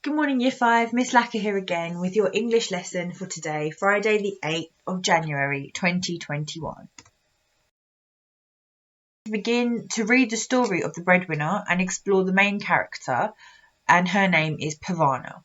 Good morning, Year 5. Miss Lakha here again with your English lesson for today, Friday the 8th of January 2021. Begin to read the story of the breadwinner and explore the main character, and her name is Pavana.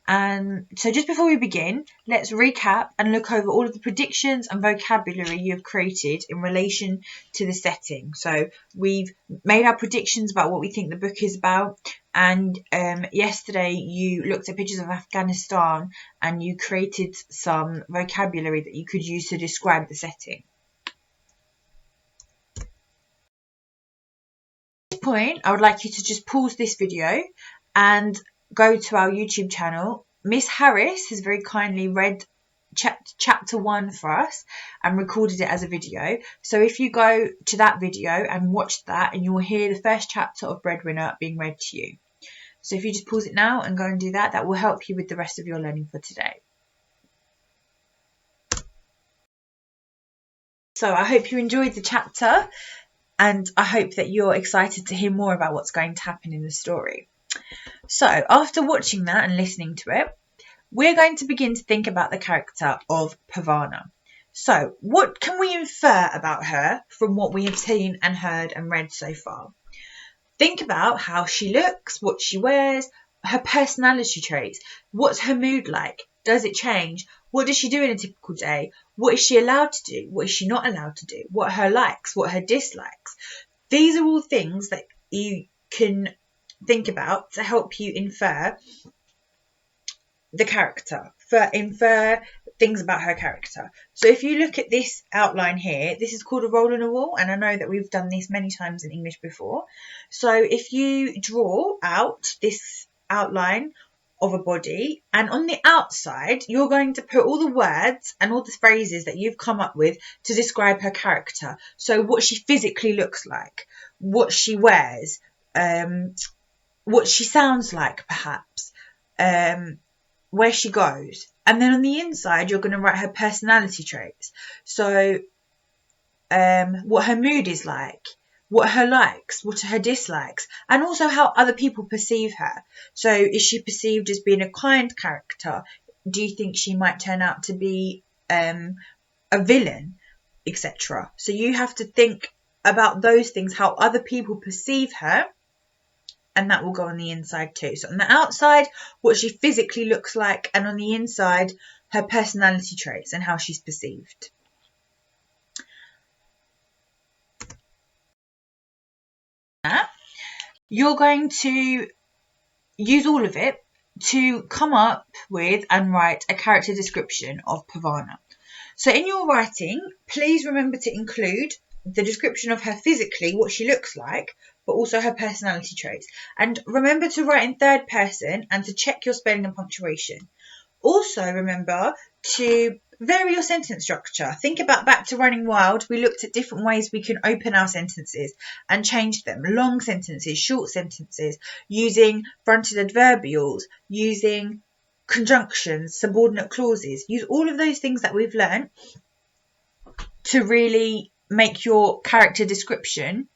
And so just before we begin, let's recap and look over all of the predictions and vocabulary you have created in relation to the setting. So we've made our predictions about what we think the book is about, and yesterday you looked at pictures of Afghanistan and you created some vocabulary that you could use to describe the setting. At this point, I would like you to just pause this video and go to our YouTube channel. Miss Harris has very kindly read chapter 1 for us and recorded it as a video. So if you go to that video and watch that, and you will hear the first chapter of Breadwinner being read to you. So if you just pause it now and go and do that, that will help you with the rest of your learning for today. So I hope you enjoyed the chapter, and I hope that you're excited to hear more about what's going to happen in the story. So after watching that and listening to it, we're going to begin to think about the character of Pavana. So what can we infer about her from what we have seen and heard and read so far? Think about how she looks, what she wears, her personality traits. What's her mood like? Does it change? What does she do in a typical day? What is she allowed to do? What is she not allowed to do? What are her likes? What are her dislikes? These are all things that you can think about to help you infer the character, infer things about her character. So if you look at this outline here, this is called a roll on a wall, and I know that we've done this many times in English before. So if you draw out this outline of a body, and on the outside you're going to put all the words and all the phrases that you've come up with to describe her character. So what she physically looks like, what she wears, what she sounds like perhaps, where she goes. And then on the inside you're going to write her personality traits. So what her mood is like, what her likes, what are her dislikes, and also how other people perceive her. So is she perceived as being a kind character? Do you think she might turn out to be a villain, etc.? So you have to think about those things, how other people perceive her, and that will go on the inside too. So on the outside, what she physically looks like, and on the inside, her personality traits and how she's perceived. You're going to use all of it to come up with and write a character description of Pavana. So in your writing, please remember to include the description of her physically, what she looks like, but also her personality traits. And remember to write in third person and to check your spelling and punctuation. Also remember to vary your sentence structure. Think about back to Running Wild. We looked at different ways we can open our sentences and change them. Long sentences, short sentences, using fronted adverbials, using conjunctions, subordinate clauses. Use all of those things that we've learned to really make your character description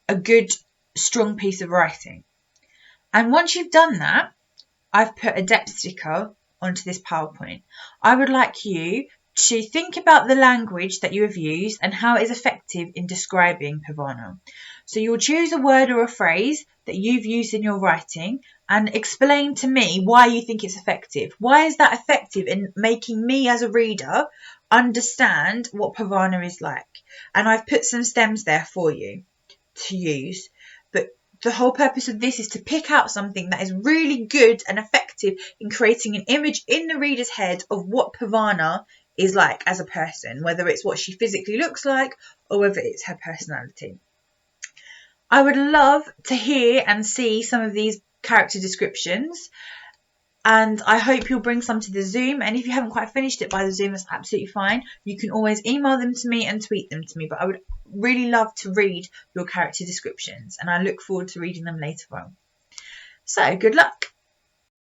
a good, strong piece of writing. And once you've done that, I've put a depth sticker onto this PowerPoint. I would like you to think about the language that you have used and how it is effective in describing Pavana. So you'll choose a word or a phrase that you've used in your writing and explain to me why you think it's effective. Why is that effective in making me as a reader understand what Pavana is like? And I've put some stems there for you to use. But the whole purpose of this is to pick out something that is really good and effective in creating an image in the reader's head of what Pavana is like as a person, whether it's what she physically looks like or whether it's her personality. I would love to hear and see some of these character descriptions, and I hope you'll bring some to the Zoom. And if you haven't quite finished it by the Zoom, that's absolutely fine. You can always email them to me and tweet them to me, but I would really love to read your character descriptions, and I look forward to reading them later on. So good luck.